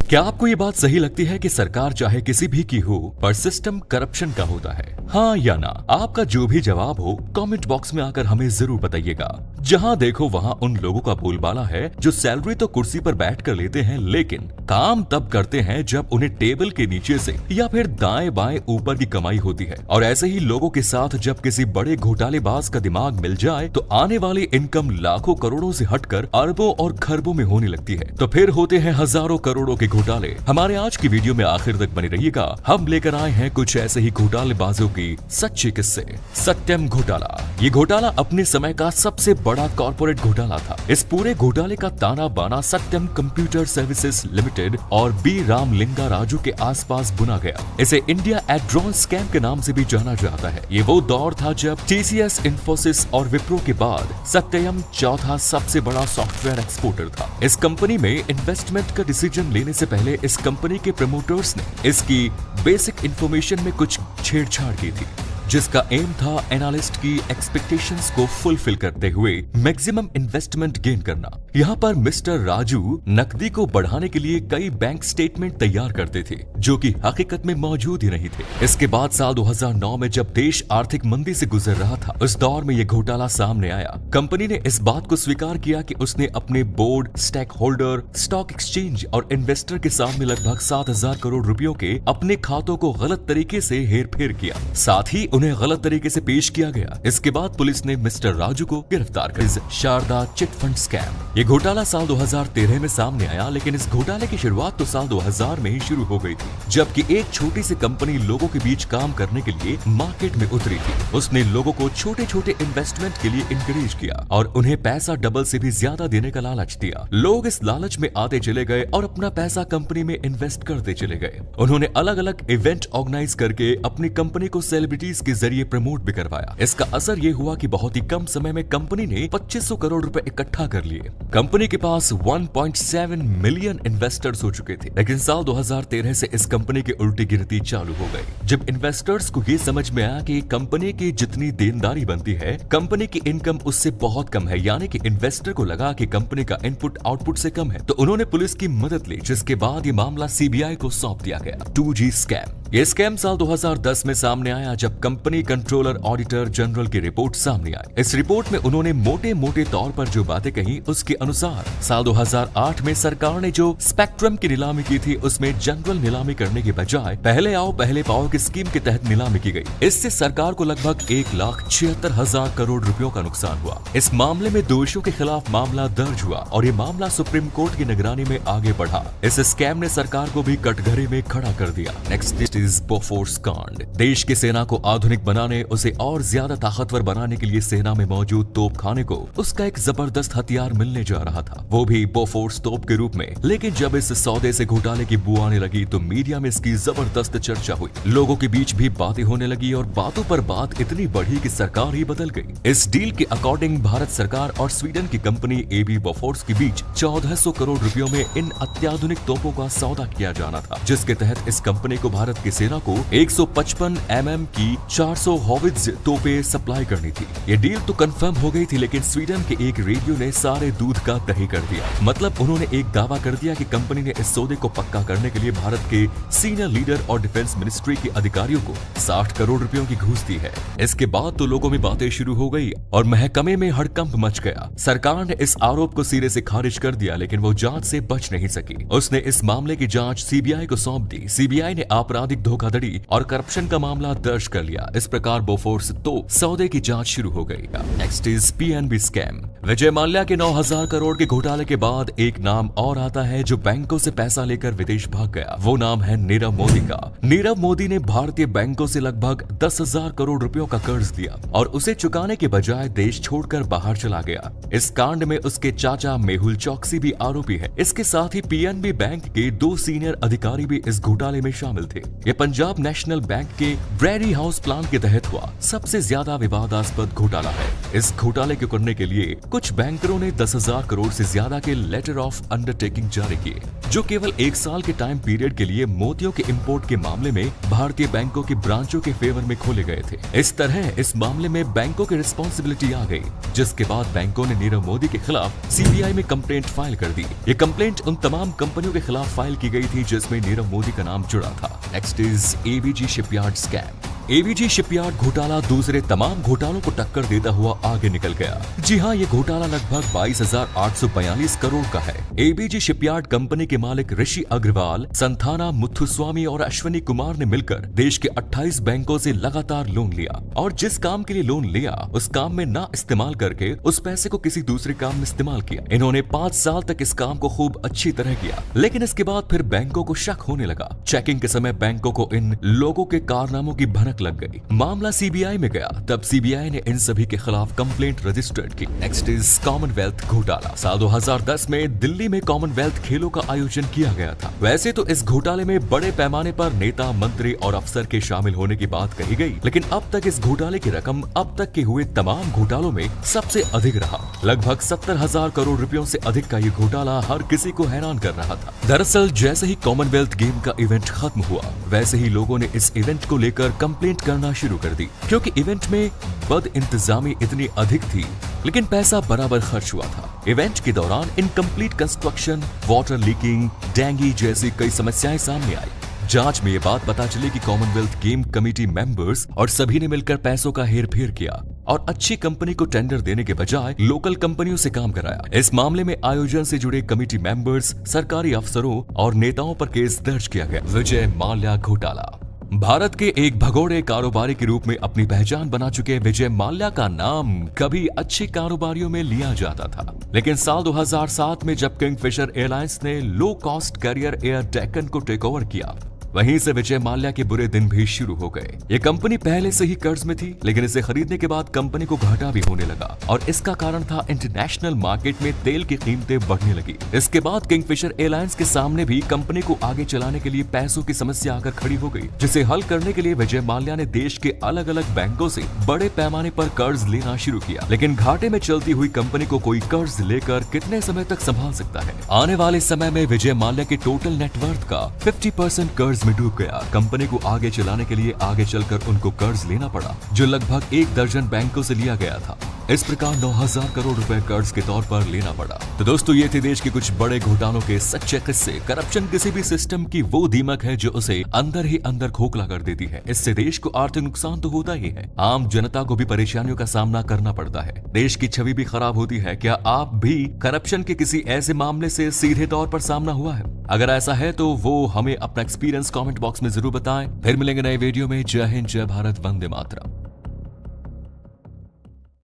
क्या आपको ये बात सही लगती है कि सरकार चाहे किसी भी की हो, पर सिस्टम करप्शन का होता है? हाँ या ना? आपका जो भी जवाब हो कमेंट बॉक्स में आकर हमें जरूर बताइएगा। जहाँ देखो वहाँ उन लोगों का बोलबाला है जो सैलरी तो कुर्सी पर बैठ कर लेते हैं, लेकिन काम तब करते हैं जब उन्हें टेबल के नीचे से या फिर दाएं बाएं ऊपर की कमाई होती है। और ऐसे ही लोगों के साथ जब किसी बड़े घोटालेबाज का दिमाग मिल जाए तो आने वाली इनकम लाखों करोड़ों से हटकर अरबों और खरबों में होने लगती है। तो फिर होते हैं हजारों करोड़ों के घोटाले। हमारे आज की वीडियो में आखिर तक बने रहिएगा। हम लेकर आए हैं कुछ ऐसे ही घोटालेबाजों की सच्चे किस्से। सत्यम घोटाला। ये घोटाला अपने समय का सबसे बड़ा कॉर्पोरेट घोटाला था। इस पूरे घोटाले का ताना बाना सत्यम कंप्यूटर सर्विसेज लिमिटेड और बी रामलिंगा राजू के आसपास बुना गया। इसे इंडिया एड्रॉन स्कैम के नाम से भी जाना जाता है। ये वो दौर था जब टीसीएस, इन्फोसिस और विप्रो के बाद सत्यम चौथा सबसे बड़ा सॉफ्टवेयर एक्सपोर्टर था। इस कंपनी में इन्वेस्टमेंट का डिसीजन लेने से पहले इस कंपनी के प्रमोटर्स ने इसकी बेसिक इंफॉर्मेशन में कुछ छेड़छाड़ की थी, जिसका एम था एनालिस्ट की एक्सपेक्टेशंस को फुलफिल करते हुए मैक्सिमम इन्वेस्टमेंट गेन करना। यहाँ पर मिस्टर राजू नकदी को बढ़ाने के लिए कई बैंक स्टेटमेंट तैयार करते थे, जो कि हकीकत में मौजूद ही नहीं थे। इसके बाद साल 2009 में जब देश आर्थिक मंदी से गुजर रहा था, उस दौर में ये घोटाला सामने आया। कंपनी ने इस बात को स्वीकार किया कि उसने अपने board, stakeholder, stock exchange और इन्वेस्टर के सामने लगभग 7,000 करोड़ रुपयों के अपने खातों को गलत तरीके से हेर फेर किया, साथ ही उन्हें गलत तरीके से पेश किया गया। इसके बाद पुलिस ने मिस्टर राजू को गिरफ्तार कर शारदा चिट फंड स्कैम। ये घोटाला साल 2013 में सामने आया, लेकिन इस घोटाले की शुरुआत तो साल 2000 में ही शुरू हो गई थी, जबकि एक छोटी सी कंपनी लोगों के बीच काम करने के लिए मार्केट में उतरी थी। उसने लोगों को छोटे छोटे इन्वेस्टमेंट के लिए इंकरेज किया और उन्हें पैसा डबल से भी ज्यादा देने का लालच दिया। लोग इस लालच में आते चले गए और अपना पैसा कंपनी में इन्वेस्ट करते चले गए। उन्होंने अलग अलग इवेंट ऑर्गेनाइज करके अपनी कंपनी को सेलिब्रिटीज के जरिए प्रमोट भी करवाया। इसका असर ये हुआ कि बहुत ही कम समय में कंपनी ने 2500 करोड़ रुपए इकट्ठा कर लिए। कंपनी के पास 1.7 मिलियन इन्वेस्टर्स हो चुके थे, लेकिन साल 2013 से इस कंपनी की उल्टी गिनती चालू हो गई। जब इन्वेस्टर्स को ये समझ में आया कि कंपनी की जितनी देनदारी बनती है, कंपनी की इनकम उससे बहुत कम है, यानी कि इन्वेस्टर को लगा कि कंपनी का इनपुट आउटपुट से कम है, तो उन्होंने पुलिस की मदद ली, जिसके बाद ये मामला सीबीआई को सौंप दिया गया। 2G scam. ये स्कैम साल 2010 में सामने आया, जब कंपनी कंट्रोलर ऑडिटर जनरल की रिपोर्ट सामने आई। इस रिपोर्ट में उन्होंने मोटे मोटे तौर पर जो बातें कही, उसके अनुसार साल 2008 में सरकार ने जो स्पेक्ट्रम की नीलामी की थी, उसमें जनरल नीलामी करने के बजाय पहले आओ पहले पाओ की स्कीम के तहत नीलामी की गई। इससे सरकार को लगभग 1,76,000 करोड़ रुपयों का नुकसान हुआ। इस मामले में दोषियों के खिलाफ मामला दर्ज हुआ और ये मामला सुप्रीम कोर्ट की निगरानी में आगे बढ़ा। इस स्कैम ने सरकार को भी कटघरे में खड़ा कर दिया। नेक्स्ट इज बोफोर्स कांड। देश की सेना को आधुनिक बनाने, उसे और ज्यादा ताकतवर बनाने के लिए सेना में मौजूद तोपखाने को उसका एक जबरदस्त हथियार मिलने जा रहा था, वो भी बोफोर्स तोप के रूप में। लेकिन जब इस सौदे से घोटाले की बू आने लगी तो मीडिया में इसकी जबरदस्त चर्चा हुई। लोगों के बीच भी बातें होने लगी और बातों पर बात इतनी बढ़ी कि सरकार ही बदल गई। इस डील के अकॉर्डिंग भारत सरकार और स्वीडन की कंपनी एबी बोफोर्स के बीच 1400 करोड़ रुपयों में इन अत्याधुनिक तोपों का सौदा किया जाना था, जिसके तहत इस कंपनी को भारत की सेना को 155 mm की 400 हॉविट्ज तोपें सप्लाई करनी थी। ये डील तो कंफर्म हो गई थी, लेकिन स्वीडन के एक रेडियो ने सारे दूध का दही कर दिया। मतलब उन्होंने एक दावा कर दिया कि कंपनी ने इस सौदे को पक्का करने के लिए भारत के सीनियर लीडर और डिफेंस मिनिस्ट्री के अधिकारियों को 60 करोड़ रुपयों की घूस दी है। इसके बाद तो लोगों में बातें शुरू हो गई और महकमे में हड़कंप मच गया। सरकार ने इस आरोप को सिरे से खारिज कर दिया, लेकिन वो जांच से बच नहीं सकी। उसने इस मामले की जांच सीबीआई को सौंप दी। सीबीआई ने आपराधिक धोखाधड़ी और करप्शन का मामला दर्ज कर लिया। इस प्रकार बोफोर्स तो सौदे की जांच शुरू हो गई। Next is PNB scam. Vijay Mallya के 9,000 करोड़ के घोटाले के बाद एक नाम और आता है जो बैंकों से पैसा लेकर विदेश भाग गया। वो नाम है नीरव मोदी का। नीरव मोदी ने भारतीय बैंकों से लगभग 10,000 करोड़ रुपयों का कर्ज लिया और उसे चुकाने के बजाय देश छोड़कर बाहर चला गया। इस कांड में उसके चाचा मेहुल चौकसी भी आरोपी है। इसके साथ ही पीएनबी बैंक के 2 सीनियर अधिकारी भी इस घोटाले में शामिल थे। ये पंजाब नेशनल बैंक के ब्रैडी हाउस प्लान के तहत हुआ सबसे ज्यादा विवादास्पद घोटाला है। इस घोटाले को करने के लिए कुछ बैंकरों ने 10,000 करोड़ से ज्यादा के लेटर ऑफ अंडरटेकिंग जारी किए, जो केवल 1 साल के टाइम पीरियड के लिए मोतियों के इंपोर्ट के मामले में भारतीय बैंकों के ब्रांचों के फेवर में खोले गए थे। इस तरह इस मामले में बैंकों की रिस्पॉन्सिबिलिटी आ गई, जिसके बाद बैंकों ने नीरव मोदी के खिलाफ सीबीआई में कंप्लेंट फाइल कर दी। ये कंप्लेंट उन तमाम कंपनियों के खिलाफ फाइल की गई थी जिसमें नीरव मोदी का नाम जुड़ा था। Next is ABG shipyard scam. ABG shipyard घोटाला दूसरे तमाम घोटालों को टक्कर देता हुआ आगे निकल गया। जी हां, ये घोटाला लगभग 22,842 करोड़ का है। एबीजी शिपयार्ड कंपनी के मालिक ऋषि अग्रवाल, संथाना मुथुस्वामी और अश्विनी कुमार ने मिलकर देश के 28 बैंकों से लगातार लोन लिया और जिस काम के लिए लोन लिया उस काम में ना इस्तेमाल करके उस पैसे को किसी दूसरे काम में इस्तेमाल किया। इन्होंने 5 साल तक इस काम को खूब अच्छी तरह किया, लेकिन इसके बाद फिर बैंकों को शक होने लगा। चेकिंग के समय बैंकों को इन लोगों के कारनामों की भनक लग गई। मामला सीबीआई में गया, तब सीबीआई ने इन सभी के खिलाफ कंप्लेंट रजिस्टर्ड की। नेक्स्ट इज कॉमनवेल्थ घोटाला। साल 2010 में दिल्ली में कॉमनवेल्थ खेलों का आयोजन किया गया था। वैसे तो इस घोटाले में बड़े पैमाने पर नेता, मंत्री और अफसर के शामिल होने की बात कही गई, लेकिन अब तक इस घोटाले की रकम अब तक के हुए तमाम घोटालों में सबसे अधिक रहा। लगभग 70,000 करोड़ रुपयों से अधिक का ये घोटाला हर किसी को हैरान कर रहा था। दरअसल जैसे ही कॉमनवेल्थ गेम का इवेंट खत्म हुआ, वैसे ही लोगों ने इस इवेंट को लेकर कंप्लेंट करना शुरू कर दी, क्योंकि इवेंट में बद इंतजामी इतनी अधिक थी, लेकिन पैसा बराबर खर्च हुआ था। इवेंट के दौरान incomplete construction, water leaking, dengue जैसी कई समस्याएं सामने आई। जांच में ये बात पता चली कि कॉमनवेल्थ गेम कमेटी मेंबर्स और सभी ने मिलकर पैसों का हेरफेर किया और अच्छी कंपनी को टेंडर देने के बजाय लोकल कंपनियों से काम कराया। इस मामले में आयोजन से जुड़े कमेटी मेंबर्स, सरकारी अफसरों और नेताओं पर केस दर्ज किया गया। विजय माल्या घोटाला। भारत के एक भगोड़े कारोबारी के रूप में अपनी पहचान बना चुके विजय माल्या का नाम कभी अच्छे कारोबारियों में लिया जाता था, लेकिन साल 2007 में जब किंगफिशर एयरलाइंस ने low cost carrier Air Deccan को टेक ओवर किया, वहीं से विजय माल्या के बुरे दिन भी शुरू हो गए। ये कंपनी पहले से ही कर्ज में थी, लेकिन इसे खरीदने के बाद कंपनी को घाटा भी होने लगा और इसका कारण था इंटरनेशनल मार्केट में तेल की कीमतें बढ़ने लगी। इसके बाद किंगफिशर एयरलाइंस के सामने भी कंपनी को आगे चलाने के लिए पैसों की समस्या आकर खड़ी हो गई, जिसे हल करने के लिए विजय माल्या ने देश के अलग अलग बैंकों से बड़े पैमाने पर कर्ज लेना शुरू किया। लेकिन घाटे में चलती हुई कंपनी को कोई कर्ज लेकर कितने समय तक संभाल सकता है? आने वाले समय में विजय माल्या के टोटल नेटवर्थ का 50% कर्ज में डूब गया। कंपनी को आगे चलाने के लिए आगे चलकर उनको कर्ज लेना पड़ा, जो लगभग 1 दर्जन बैंकों से लिया गया था। इस प्रकार 9,000 करोड़ रुपए कर्ज के तौर पर लेना पड़ा। तो दोस्तों, ये थे देश के कुछ बड़े घोटालों के सच्चे किस्से। करप्शन किसी भी सिस्टम की वो दीमक है जो उसे अंदर ही अंदर खोखला कर देती है। इससे देश को आर्थिक नुकसान तो होता ही है, आम जनता को भी परेशानियों का सामना करना पड़ता है, देश की छवि भी खराब होती है। क्या आप भी करप्शन के किसी ऐसे मामले से सीधे तौर पर सामना हुआ है? अगर ऐसा है तो वो हमें अपना एक्सपीरियंस कमेंट बॉक्स में जरूर बताएं। फिर मिलेंगे नए वीडियो में। जय हिंद, जय भारत, वंदे मातरम।